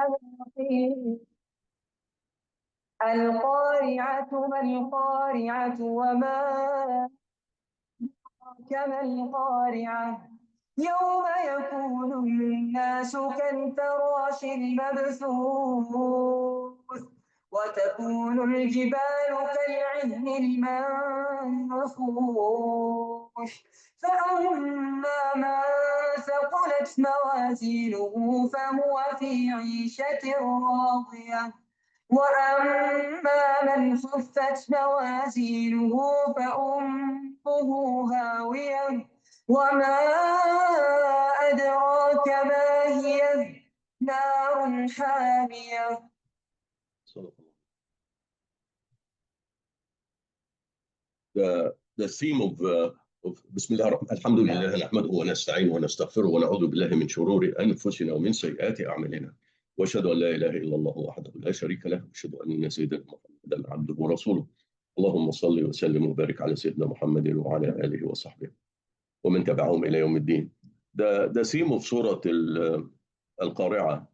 الرحيم. القارعة ما القارعة وما كما القارعة يوم يكون الناس كالفراش المبثوث وتكون الجبال كالعهن المنفوش فأما من ثقلت موازينه فهو في عيشة راضية وأما من خفت موازينه فأمه هاوية وما أدراك ما هي نار حامية. The theme of بسم الله الرحمن الحمد لله نحمده ونستعينه ونستغفره ونعوذ بالله من شرور أنفسنا ومن سيئات أعمالنا وأشهد أن لا إله إلا الله وحده لا شريك له وأشهد أن سيدنا محمدا عبده ورسوله اللهم صل وسلم وبارك على سيدنا محمد وعلى آله وصحبه ومن تبعهم إلى يوم الدين. The theme of Surat Al-Qariah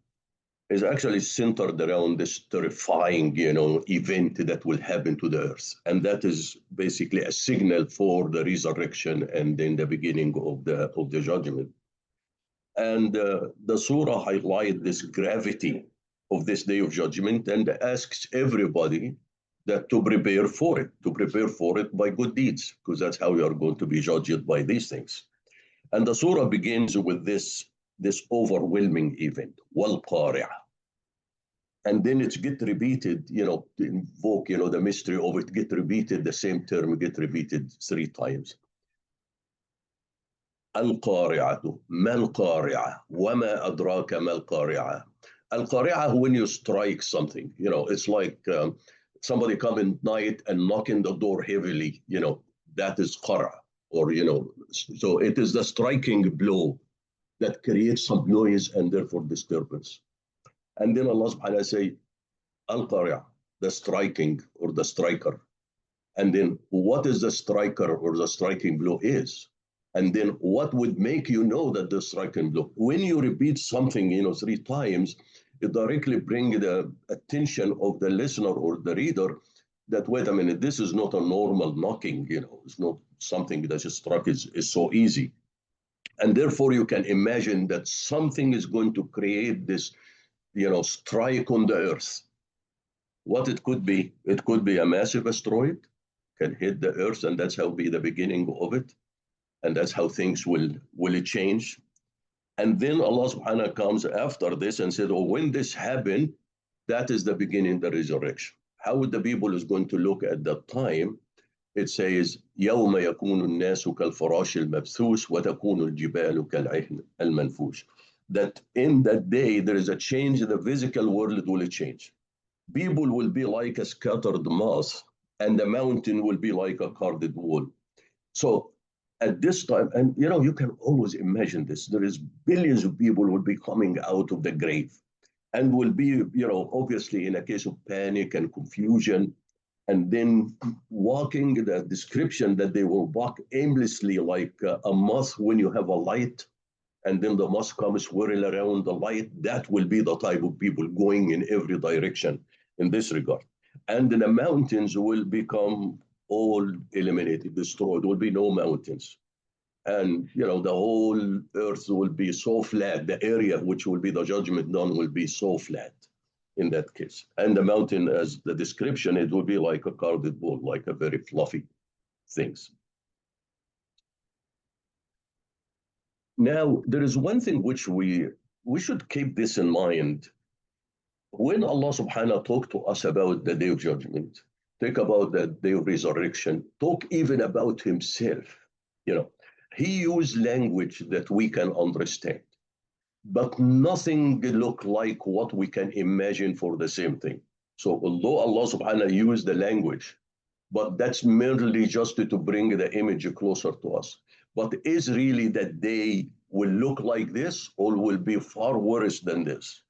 is actually centered around this terrifying, event that will happen to the earth. And that is basically a signal for the resurrection and then the beginning of the judgment. And the surah highlights this gravity of this day of judgment and asks everybody that to prepare for it by good deeds, because that's how we are going to be judged by these things. And the surah begins with this overwhelming event, Wal-Qari'ah. And then it gets repeated, to invoke, the mystery of it, get repeated, the same term get repeated 3 times. Al-Qari'atu, Mal-Qari'ah, Wama Adraka Mal-Qari'ah. Al-Qari'ah, when you strike something, it's like somebody come in night and knocking the door heavily, that is Qara, or, so it is the striking blow that creates some noise and therefore disturbance. And then Allah subhanahu wa ta'ala say, Al-Qari'ah, the striking or the striker. And then what is the striker or the striking blow is? And then what would make you know that the striking blow? When you repeat something, 3 times, it directly brings the attention of the listener or the reader that, wait a minute, this is not a normal knocking, it's not something that is struck is so easy. And therefore you can imagine that something is going to create this strike on the earth. What it could be a massive asteroid, can hit the earth, and that's how be the beginning of it. And that's how things will change. And then Allah subhanahu wa ta'ala comes after this and said, oh, when this happened, that is the beginning of the resurrection. How would the people is going to look at that time? It says, يَوْمَ يَكُونُ النَّاسُ كَالْفَرَاشِ الْمَبْثُوثِ وَتَكُونُ الْجِبَالُ كَالْعِهْنِ الْمَنْفُوشِ. That in that day, there is a change, the physical world will change. People will be like a scattered mass, and the mountain will be like a carded wall. So at this time, and you can always imagine this, there is billions of people will be coming out of the grave and will be, obviously in a case of panic and confusion, and then walking, the description that they will walk aimlessly like a moth when you have a light, and then the moth comes swirling around the light. That will be the type of people going in every direction in this regard. And the mountains will become all eliminated, destroyed. There will be no mountains. And, the whole earth will be so flat. The area which will be the judgment done will be so flat in that case. And the mountain, as the description, it will be like a carded ball, like a very fluffy things. Now, there is one thing which we should keep this in mind. When Allah subhanahu wa ta'ala talked to us about the day of judgment, think about the day of resurrection, talk even about himself. He used language that we can understand, but nothing look like what we can imagine for the same thing. So although Allah subhanahu wa ta'ala used the language, but that's merely just to bring the image closer to us. But is really that day will look like this, or will be far worse than this?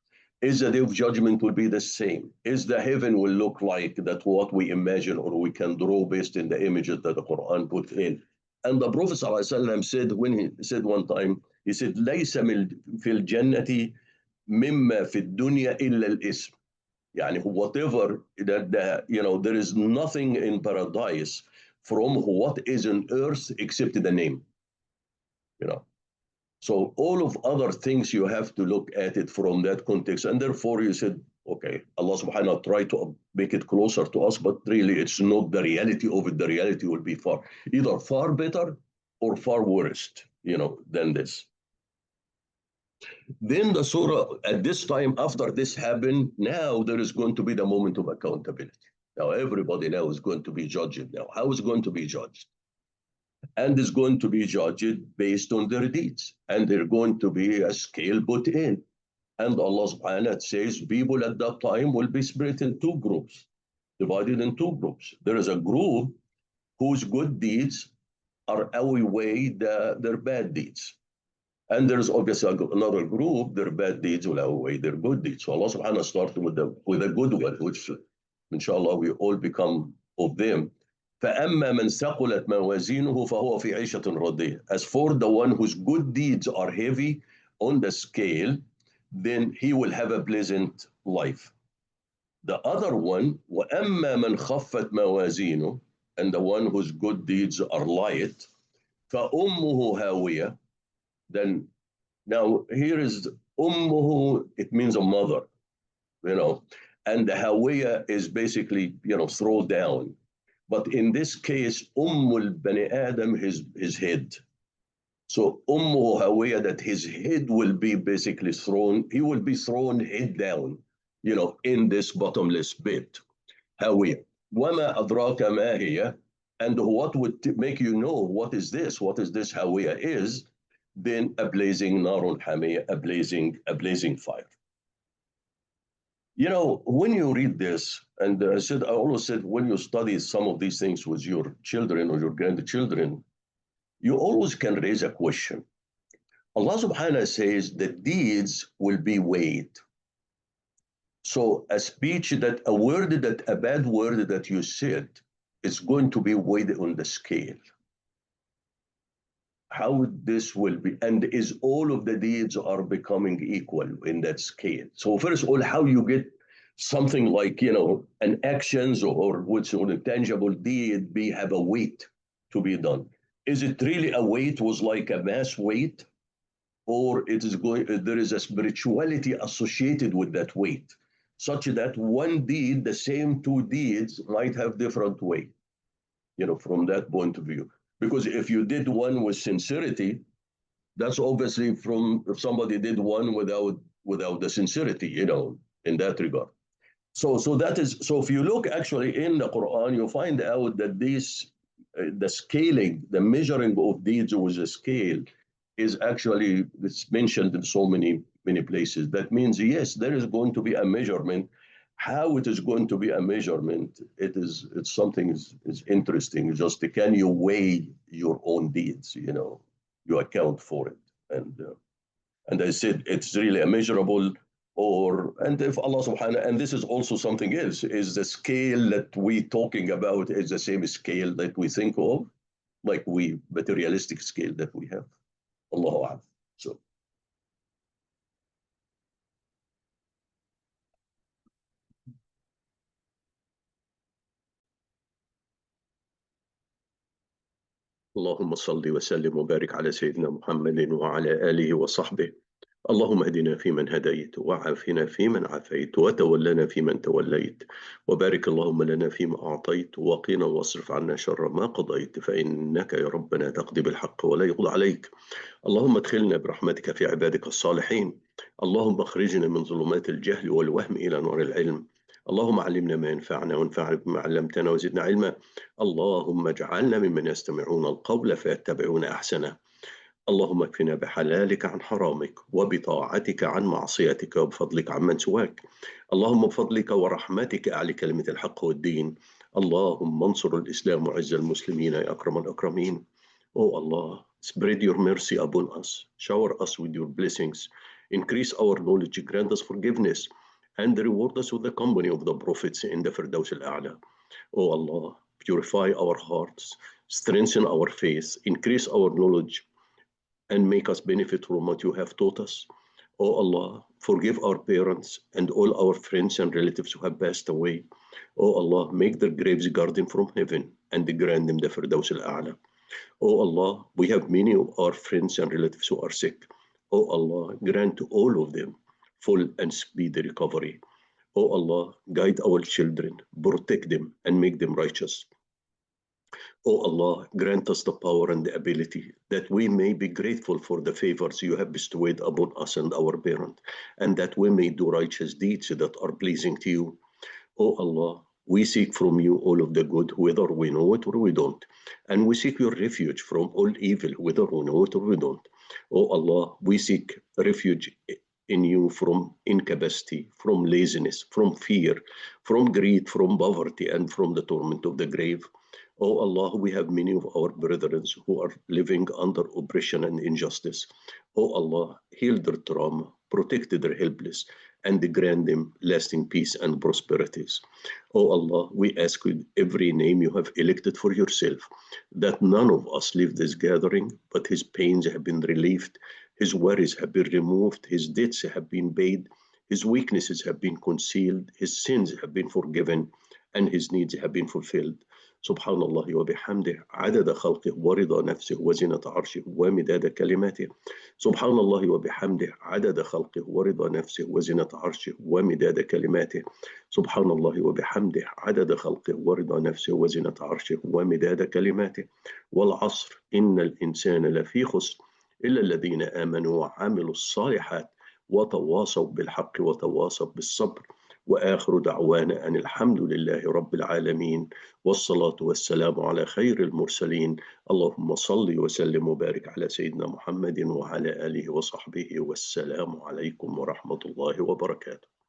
Is the day of judgment will be the same? Is the heaven will look like that what we imagine or we can draw based in the images that the Quran put in? And the Prophet ﷺ said, when he said one time, he said, لَيْسَ فِي الْجَنَّةِ مما في الدنيا إلا الاسم. يعني whatever that there is nothing in paradise from what is on earth except the name. You know. So all of other things you have to look at it from that context, and therefore you said, okay, Allah Subhanahu wa Taala try to make it closer to us, but really it's not the reality of it. The reality will be either far better or far worse, than this. Then the surah at this time, after this happened, now there is going to be the moment of accountability. Now everybody now is going to be judged. Now, how is going to be judged? And is going to be judged based on their deeds. And they're going to be a scale put in. And Allah subhanahu wa ta'ala says people at that time will be split in two groups, divided in two groups. There is a group whose good deeds are outweigh their bad deeds. And there's obviously another group, their bad deeds will outweigh their good deeds. So Allah subhanahu wa ta'ala started with a good one, which inshallah we all become of them. فَأَمَّا مَنْ ثَقُلَتْ مَوَازِينُهُ فَهُوَ فِي عِيشَةٍ رَضِيَّةٍ. As for the one whose good deeds are heavy on the scale, then he will have a pleasant life. The other one, وَأَمَّا مَنْ خَفَّتْ مَوَازِينُهُ, and the one whose good deeds are light, فَأُمُّهُ هَاوِيَةٌ. Then now here is ummuhu, it means a mother, and the hawiya is basically, throw down. But in this case, ummul bani Adam, his head. So ummuhu hawiya, that his head will be basically thrown, he will be thrown head down, in this bottomless pit. Hawiya. Wama adraka ma hiya, and what would make you know what is this hawiya is? Then a blazing narun hamiyah, a blazing fire. When you read this, and I always said, when you study some of these things with your children or your grandchildren, you always can raise a question. Allah subhanahu wa ta'ala says that deeds will be weighed. So a bad word that you said is going to be weighed on the scale. How this will be, and is all of the deeds are becoming equal in that scale. So first of all, how you get something like, an actions or what's an intangible deed have a weight to be done. Is it really a weight, was like a mass weight, or there is a spirituality associated with that weight, such that one deed, the same two deeds might have different weight, from that point of view. Because if you did one with sincerity, that's obviously if somebody did one without the sincerity, in that regard. So if you look actually in the Quran, you find out that the scaling, the measuring of deeds with a scale is actually, it's mentioned in so many places. That means, yes, there is going to be a measurement. How it is going to be a measurement, it's something is interesting. Just can you weigh your own deeds? You account for it, and I said it's really immeasurable. And if Allah Subhanahu, and this is also something else, is the scale that we talking about is the same scale that we think of, like materialistic scale that we have. Allahu Akbar. So. اللهم صل وسلم وبارك على سيدنا محمد وعلى آله وصحبه. اللهم اهدنا فيمن هديت، وعافنا فيمن عافيت، وتولنا فيمن توليت، وبارك اللهم لنا فيما أعطيت، وقنا واصرف عنا شر ما قضيت، فإنك يا ربنا تقضي بالحق ولا يقضى عليك. اللهم ادخلنا برحمتك في عبادك الصالحين. اللهم اخرجنا من ظلمات الجهل والوهم إلى نور العلم. اللهم علمنا ما ينفعنا وانفعنا بما علمتنا وزدنا علما. اللهم اجعلنا ممن يستمعون القول فيتبعون أحسنه. اللهم اكفنا بحلالك عن حرامك، وبطاعتك عن معصيتك، وبفضلك عمن سواك. اللهم بفضلك ورحمتك أعلي كلمة الحق والدين. اللهم انصر الإسلام وعز المسلمين يا أكرم الأكرمين. Oh Allah, spread your mercy upon us, shower us with your blessings, increase our knowledge, grant us forgiveness, and reward us with the company of the prophets in the Firdaus al-A'la. Oh Allah, purify our hearts, strengthen our faith, increase our knowledge, and make us benefit from what you have taught us. O Allah, forgive our parents and all our friends and relatives who have passed away. O Allah, make their graves garden from heaven and grant them the Firdaus al-A'la. O Allah, we have many of our friends and relatives who are sick. O Allah, grant to all of them full and speedy recovery. O Allah, guide our children, protect them, and make them righteous. O Allah, grant us the power and the ability that we may be grateful for the favors you have bestowed upon us and our parents, and that we may do righteous deeds that are pleasing to you. O Allah, we seek from you all of the good, whether we know it or we don't. And we seek your refuge from all evil, whether we know it or we don't. O Allah, we seek refuge in you from incapacity, from laziness, from fear, from greed, from poverty, and from the torment of the grave. O Allah, we have many of our brethren who are living under oppression and injustice. O Allah, heal their trauma, protect their helpless, and grant them lasting peace and prosperities. O Allah, we ask with every name you have elected for yourself, that none of us leave this gathering, but his pains have been relieved, his worries have been removed, his debts have been paid, his weaknesses have been concealed, his sins have been forgiven, and his needs have been fulfilled. سبحان الله وبحمده عدد خلقه ورضا نفسه وزنة عرشه ومداد كلماته. سبحان الله وبحمده عدد خلقه ورضا نفسه وزنة عرشه ومداد كلماته. سبحان الله وبحمده عدد خلقه ورضا نفسه وزنة عرشه ومداد كلماته. والعصر إن الإنسان لفي خسر إلا الذين آمنوا وعملوا الصالحات وتواصوا بالحق وتواصوا بالصبر. وآخر دعوانا أن الحمد لله رب العالمين والصلاة والسلام على خير المرسلين. اللهم صل وسلم وبارك على سيدنا محمد وعلى آله وصحبه والسلام عليكم ورحمة الله وبركاته.